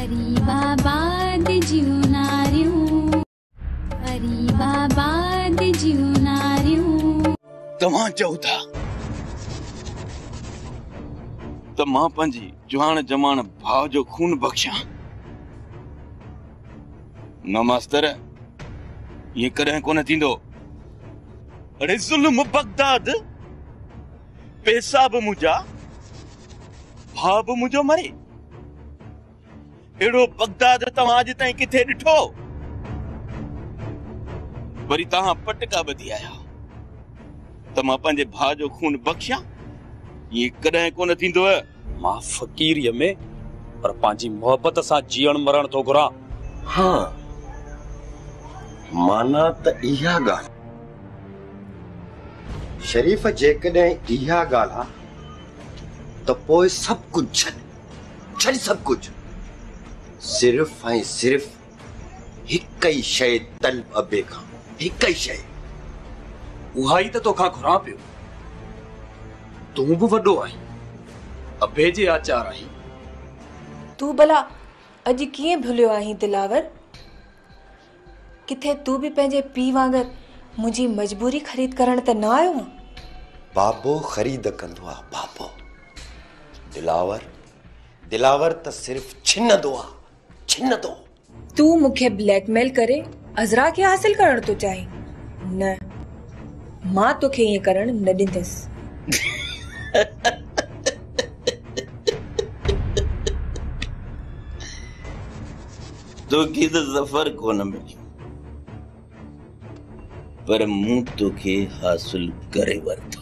गरीबाबाद जीवनारियूं गरीबाबाद जीवनारियूं तव्हां चओ था त मां पंहिंजी जवान जमान भाउ जो खून बख़्शियां न मास्तर ये कॾहिं कोन थींदो। अरे ज़ुल्म बगदाद पैसा बि मुंहिंजा भाउ बि मुंहिंजो मरे एड़ो बगदाद तव्हां अॼु ताईं किथे ॾिठो। वरी तव्हां पटका ॿधी आया त मां पंहिंजे भाउ जो खून बख़्शियां ये कॾहिं कोन थींदो। मां फ़क़ीरीअ में पर पंहिंजी मोहबत सां जीअण मरण थो घुरां। हाँ माना त इहा ॻाल्हि शरीफ़ जेकॾहिं इहा ॻाल्हि आहे त पोइ सभु कुझु छॾ सभु कुझु सिर्फ़ ऐं सिर्फ़ हिक ई शइ तलब अबे खां हिक ई शइ उहा ई त तोखां घुरां पियो। तूं बि वॾो आहीं अबे जे आचार आहीं। तू भला अॼु कीअं भुलियो आहीं दिलावर? किथे तू भी पंहिंजे पीउ वांगुरु मुंहिंजी मजबूरी ख़रीद करण त न आयो? बाबो ख़रीद कंदो आहे बाबो। दिलावर त सिर्फ़ छिनंदो आहे छिनंदो। तू मूंखे ब्लैकमेल करे अज़रा खे हासिल करण तो चाहीं? न मां तोखे ईअं करण न ॾींदसि। तोखे त ज़फ़र कोन मिली पर मूं तोखे हासिल करे वरितो।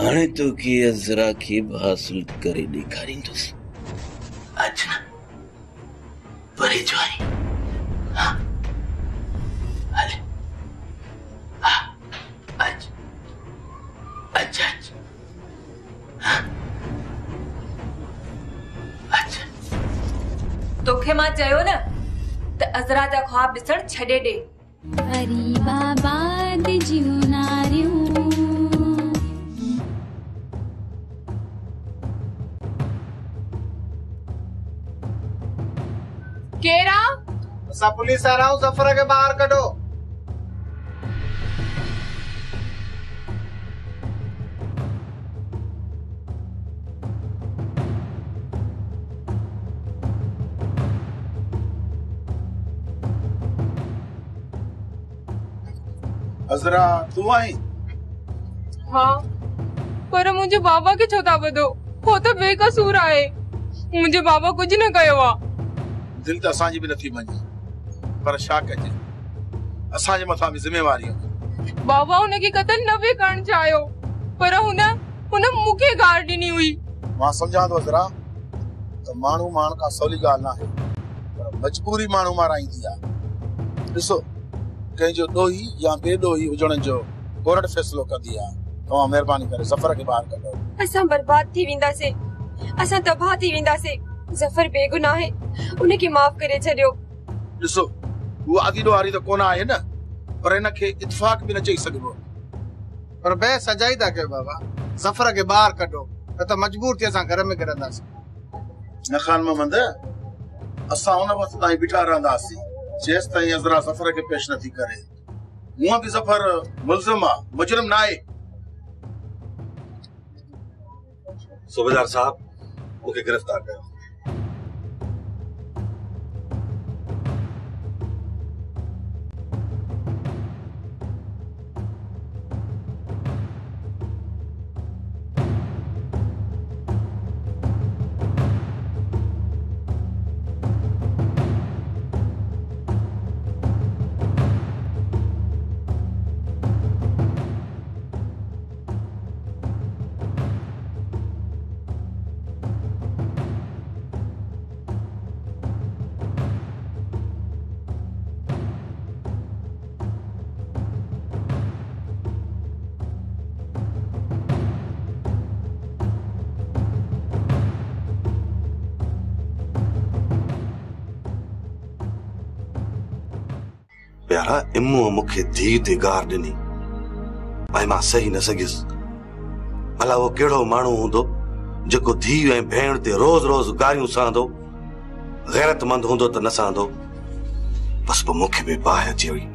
हाणे तोखे अज़रा खे बि हासिल करे ॾेखारींदुसि। अच न परे जो आई हाँ हले हाँ अच अच अच हाँ अच। तोखे मां चयो न त अज़रा जा ख्वाब ॾिसण छॾे ॾे। गरीबाबाद जीवनारियूं केरा? असां पुलिस आ रहा हूं ज़फ़र के बाहर कढो। अज़रा तू आई? हाँ पर मुझे बाबा के छो था ॿधो? हो तो बेकसूर आहे। मुझे बाबा कुछ न कयो आ। दिल त असांजी बि नथी मञे पर छा कजे असांजे मथां बि ज़िम्मेवारी आहे। बाबा उनखे क़तल न बि करण चाहियो पर हुन मूंखे गार ॾिनी हुई। मां सम्झां थो अज़रा त माण्हू माण्हू खां सवली ॻाल्हि न आहे पर मजबूरी माण्हू मां राईंदी आहे। ॾिसो कंहिंजो ॾोही या बेॾोही हुजण जो कोर्ट फ़ैसिलो कंदी आहे। तव्हां महिरबानी करे ज़फ़र खे ॿाहिरि कढो। असां बर्बाद थी वेंदासीं असां तबाह थी वेंदासीं। ज़फ़र बेगुनाह है उनखे माफ़ करे छॾियो। ॾिसो हूअ आदीॾो वारी त कोन आहे न पर हिनखे इत्तेफ़ाक़ बि न चई सघिबो। पर बे सजाई था कयो बाबा। ज़फ़र खे ॿाहिरि कढो न त मजबूर थी असां घर में किरंदासीं। न ख़ान मोहम्मद असां उन वक़्त ताईं बीठा रहंदासीं जेसि ताईं अज़रा ज़फ़र खे पेश नथी करे। हूअं बि ज़फ़र मुल्ज़िम आहे मुजरिम न आहे। सूबेदार साहब मूंखे गिरफ़्तार कयो। प्यारा इम्मू मुखे धी ते गार ॾिनी ऐं मां सही न सघियुसि। भला वो कहिड़ो माण्हू हूंदो जेको धीउ ऐं भेण ते रोज़ रोज़ गारियूं सहंदो, गैरतमंद हूंदो त न सहंदो, बस पोइ मूंखे बि बाहि अची वई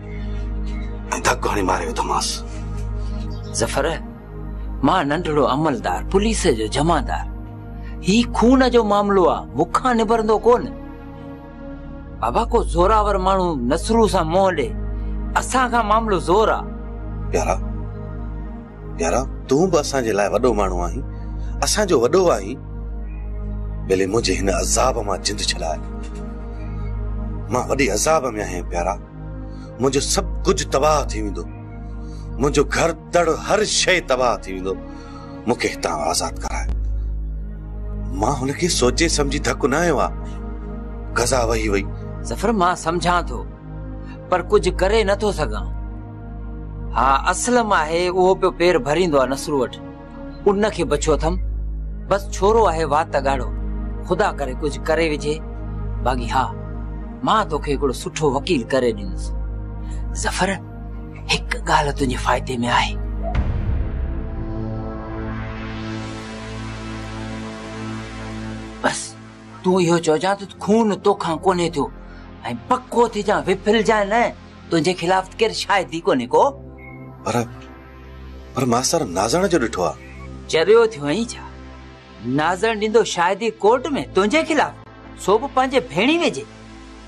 ऐं धकु हणी मारे विधोमांसि। ज़फर, मां नंढड़ो अमलदार, पुलिस जो जमादार, ही खून जो मामलो आहे, मूंखां निबरंदो कोन। बाबा को ज़ोरावर माण्हू नसरू सां मोह ॾे, असां खां मामलो ज़ोर आहे। प्यारा प्यारा, तूं बि असांजे लाइ वॾो माण्हू आहीं, असांजो वॾो आहीं। भले मुंहिंजे हिन अज़ाब मां जिंद छॾाए। मां वॾे अज़ाब में आहियां प्यारा। मुंहिंजो सभु कुझु तबाह थी वेंदो, मुंहिंजो घर दड़ हर शइ तबाह थी वेंदो। मूंखे हितां आज़ाद कराए। मां हुनखे सोचे सम्झी धकु न आयो आहे, गज़ा वही वई। ज़फर, मां सम्झां थो, पर कुझु करे नथो सघां। हा, असलम आहे उहो पियो पेर भरींदो आहे नसरू वटि, उनखे बचियो अथमि। बस छोरो आहे वात ॻाढ़ो, ख़ुदा करे कुझु करे विझे। बाक़ी हा, मां तोखे हिकिड़ो सुठो वकील करे ॾींदुसि। ज़फर, हिकु ॻाल्हि तुंहिंजे फ़ाइदे में आहे। बस तूं इहो चइजां त खून तोखां कोन्हे थियो ऐं पको थी जा, विफिलजांइ न। तुंहिंजे खिलाफ़ केरु शायदि कोन्हे को। पर मास्तर नाज़ण जो ॾिठो आहे। चरियो थियो आई छा? नाज़ण ॾींदो शायदि कोर्ट में तुंहिंजे खिलाफ़, सो बि पंहिंजे भेणी वेझे।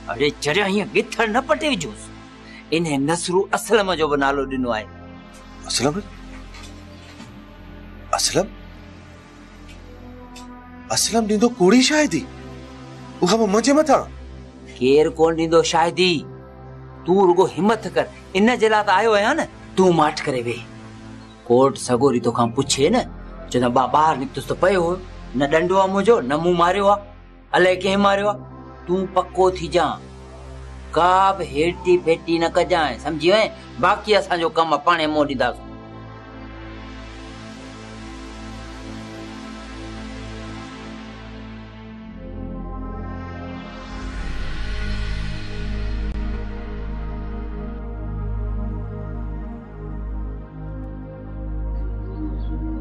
अरे चरिया हीअं गिथड़ न पटे विझोसि। इन नसरू असलम जो बि नालो ॾिनो आहे। असलम? असलम? असलम ॾींदो कूड़ी शायदि, उहा बि मुंहिंजे मथां? केरु कोन ॾींदो शायदि। तूं रुगो हिम्मत कर, इन जे लाइ त आयो आहियां न। तूं माठ करे वे, कोर्ट सगोरी तोखां पुछे न, चवंदा ॿाहिरि निकितुसि त पियो हो, न डंडो आहे मुंहिंजो, न मूं मारियो आहे, अलाए कंहिं मारियो आहे। तूं पको थी जा, का बि हेठी फेटी न कजांइ, सम्झी वएं? बाक़ी असांजो कमु पाणे मों ॾींदासीं।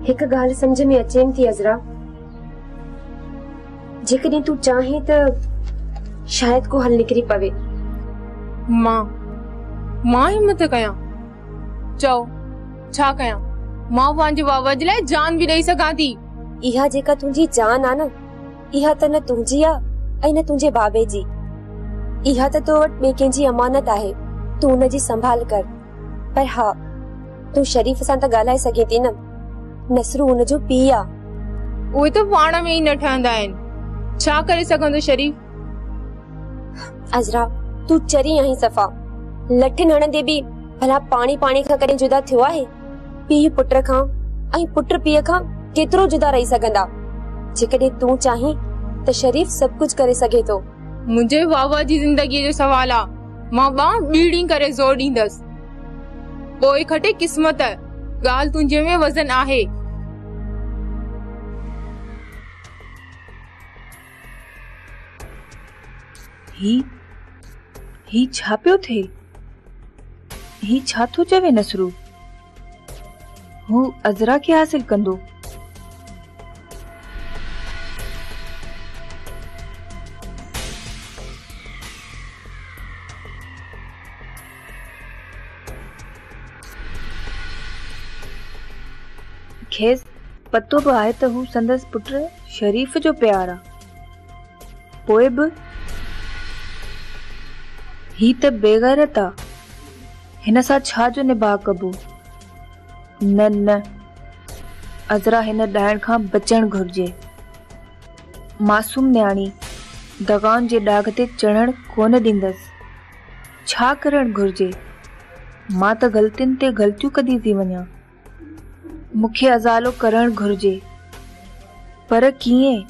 हिकु ॻाल्हि सम्झ में अचेनि थी अज़रा, जेकॾहिं तूं चाहे त शायदि को हल निकिरी पवे। मां हिम्मत कयां? चओ छा कयां? मां पंहिंजे बाबा जे लाइ जान बि ॾेई सघां थी। इहा जेका तुंहिंजी जान आहे न, इहा त न तुंहिंजी आहे ऐं न तुंहिंजे बाबे जी। इहा त तो वटि ॿिए कंहिंजी अमानत आहे, तूं हुनजी संभाल कर। पर हा, तूं शरीफ़ सां त ॻाल्हाए सघे थी न। नसरू हुनजो पीउ आहे। उहे त पाण में ई न ठहंदा आहिनि, छा करे सघंदो शरीफ़? अज़रा, तूं चरी आहीं सफ़ा। लठन हणंदे बि भला पाणी खां कॾहिं जुदा थियो आहे? पीउ पुट खां ऐं पुट पीउ खां केतिरो जुदा रही सघंदा? जेकॾहिं तूं चाहीं त शरीफ़ सभु कुझु करे सघे थो। मुंहिंजे बाबा जी ज़िंदगीअ जो सवाल आहे, मां ॿांह ॿीड़ी करे ज़ोर ॾींदसि। पोइ खटे क़िस्मत, ॻाल्हि तुंहिंजे में वज़न आहे। ही छा पियो थिए? ही छा थो चवे नसरू? हू अज़रा खे हासिल कंदो? खेस पतो बि आहे त हू संदसि पुट शरीफ़ जो प्यार आहे। पोइ बि ही त बेगैरत आहे, हिन सां छा जो निभाउ कबो? न, अज़रा हिन ॾाइण खां बचण घुर्जे। मासूम न्याणी दगाउनि जे दाग़ ते चढ़ण कोन ॾींदसि। छा करण घुर्जे? मां त ग़लतियुनि ते ग़लतियूं कढी थी वञा। मूंखे अज़ालो करण घुर्जे, पर कीअं?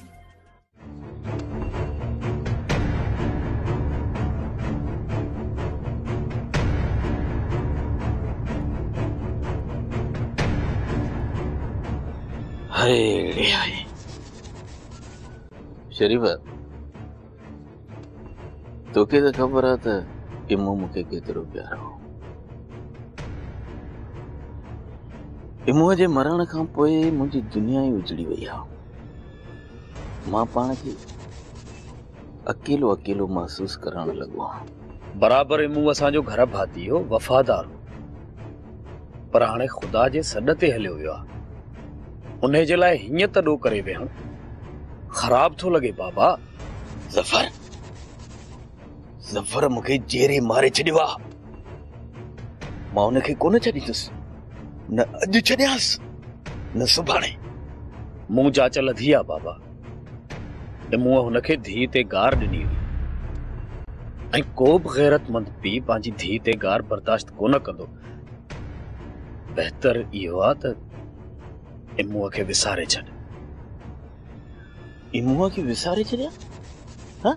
अरे शरीफ़, तोखे त ख़बर आहे त इमो मूंखे केतिरो प्यारो हो। इमो जे मरण खां पोइ मुंहिंजी दुनिया ई उजड़ी वई आहे। मां पाण खे अकेलो अकेलो महसूस करण लॻो। बराबर मूं असांजो घर भाती हो, वफ़ादार हो, पर हाणे ख़ुदा जे सॾ ते हलियो वियो आहे। उन जे लाइ हीअं तॾो करे वेहण ख़राब थो लॻे बाबा। ज़फ़र ज़फ़र मूंखे जेरे मारे छॾियो आहे। मां उनखे कोन छॾींदुसि, न अॼु छॾियांसि न सुभाणे। मूं जाच लधी आहे बाबा, ऐं मूं हुनखे धीउ ते गार ॾिनी हुई, ऐं को बि गैरतमंद पीउ पंहिंजी धीउ ते गार बर्दाश्त कोन कंदो। बहितर इहो आहे त इमूअ खे विसारे छॾ। इमूअ खे विसारे छॾिया? हा,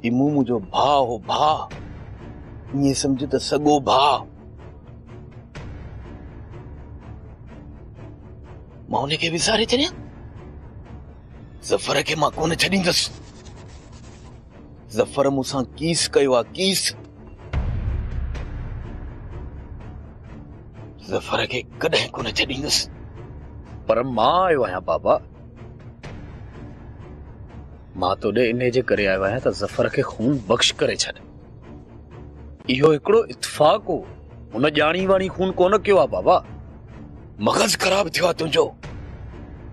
इमू मुंहिंजो भाउ हो, भाउ। ईअं सम्झ त सॻो भाउ। मां उनखे विसारे छॾिया? ज़फ़र खे मां कोन छॾींदुसि। ज़फ़र मूंसां कीस कयो आहे, कीस। ज़फ़र खे कॾहिं कोन छॾींदुसि। पर मां आयो आहियां बाबा। मां तोॾे इन जे करे आयो आहियां त ज़फ़र खे खून बख़्श करे छॾ। इहो हिकिड़ो इत्फाक़ हो, हुन ॼाणी वाणी खून कोन कयो आहे बाबा। मग़ज़ ख़राब थियो आहे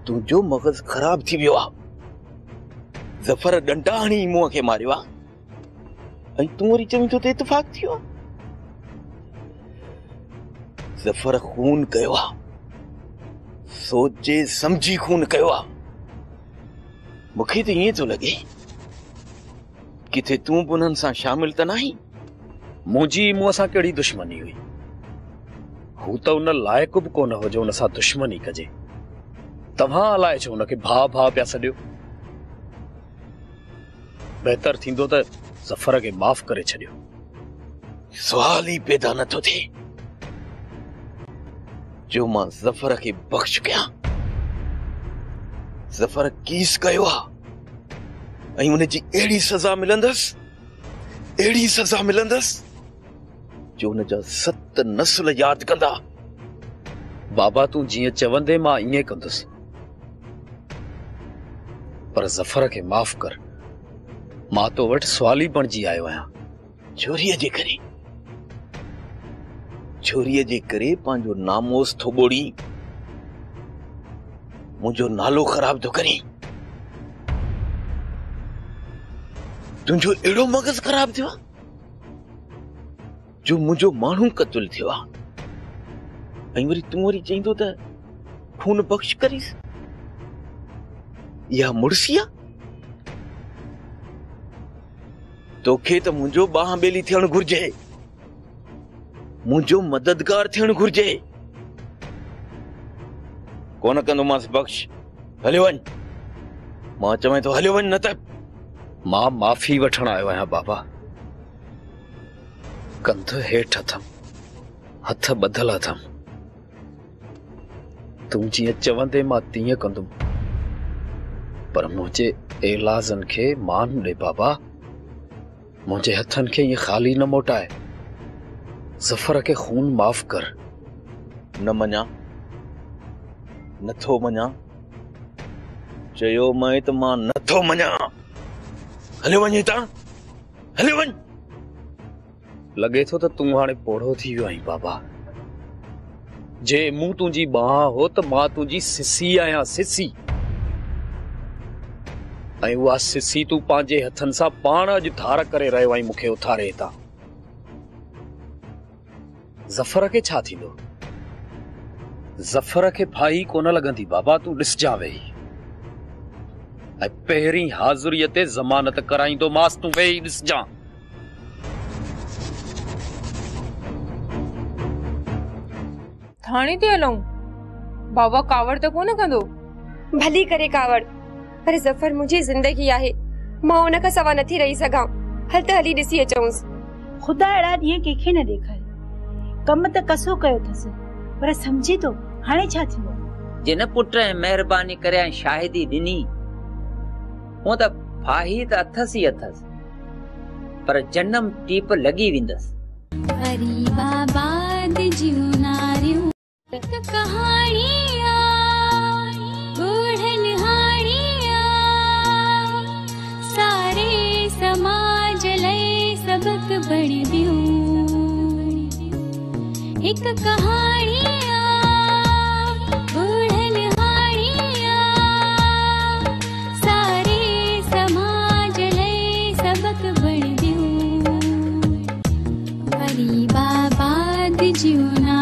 तुंहिंजो मग़ज़ ख़राब थी वियो आहे। ज़फ़र डंडा हणी मुंहं खे मारियो आहे, ऐं तूं वरी चवीं थो त इत्फाक़ थियो आहे। ज़फ़र खून कयो आहे, सोचे समझी खून कयो आहे। मूंखे त ईअं थो लॻे किथे तूं बि उन्हनि सां शामिल त नाही। मुंहिंजी मूं सां कहिड़ी दुश्मनी हुई? हू त उन लाइक़ बि कोन हो जो उन सां दुश्मनी कजे। तव्हां अलाए छो हुनखे भाउ भाउ पिया सॾियो। बहितर थींदो त ज़फ़र खे माफ़ करे छॾियो। सुवाल ई पैदा नथो थिए जो मां ज़फ़र खे बख़्श कयां। ज़फ़र कीस कयो आहे, ऐं उनजी अहिड़ी सज़ा मिलंदसि, अहिड़ी सज़ा मिलंदसि जो उनजा 7 नस्ल यादि कंदा। बाबा तूं जीअं चवंदे मां ईअं कंदुसि, पर ज़फ़र खे माफ़ कर। मां तो वटि सुवाली बणिजी आयो आहियां। छोरीअ जे करे पंहिंजो नामोस थो ॿोड़ी, मुंहिंजो नालो ख़राब थो करी। तुंहिंजो अहिड़ो मग़ज़ ख़राब थियो आहे जो मुंहिंजो माण्हू क़त्ल थियो आहे, ऐं वरी तूं वरी चईंदो त खून बख़्श करीस। इहा मुड़सी आहे? तोखे त मुंहिंजो बाह ॿेली थियणु घुर्जे, मुंहिंजो मददगार थियणु घुर्जे। कोन कंदोमांसि बख़्श। हलियो वञ, मां चवां थो हलियो वञ, न त मां माफ़ी वठण आयो आहियां बाबा। कंध हेठि अथमि, हथ ॿधल अथमि। तूं जीअं चवंदे मां तीअं कंदुमि, पर मुंहिंजे एलाज़नि खे मान ॾे बाबा। मुंहिंजे हथनि खे ईअं ख़ाली न मोटाए। ज़फ़र खे खून माफ़ कर। न मञा, नथो मञा। चयो मैं त मां नथो मञा। हलियो वञ हितां, हलियो वञ। लॻे थो त तूं हाणे पोढ़ो थी वियो आहीं बाबा। जे मूं तुंहिंजी बाह हो त मां तुंहिंजी सिसी आहियां, सिसी। ऐं उहा सिसी तूं पंहिंजे हथनि सां पाण अॼु धार करे रहियो आहीं मूंखे उथारे हितां। ज़फ़र खे छा थींदो? ज़फ़र खे फाही कोन लॻंदी बाबा। तूं ॾिसजां वेही, ऐं पहिरीं हाज़ुरीअ ते ज़मानत कराईंदोमांसि। तूं वेही ॾिसजां। थाणे ते हलूं? बाबा कावड़ त कोन कंदो? भली करे कावड़, पर ज़फ़र मुंहिंजी ज़िंदगी आहे। मां उन खां सवा नथी रही सघां। हल त हली ॾिसी अचूंसि। ख़ुदा अहिड़ा ॾींहं कंहिंखे न ॾेखारे। कम त कसो कयो अथसि, पर समझी तो हाणे छा थींदो? जिन पुट महिरबानी करे शाहिदी ॾिनी, हूं त फाही त अथसि ई अथसि, पर जन्म टीप लॻी वेंदसि। गरीबाबाद जूं नारियूं, कहाणी ॻोढ़नि एक कहाणिया बुढ़न हाणिया सारे समाज लय सबक बण दियो परी बाबा जियो ना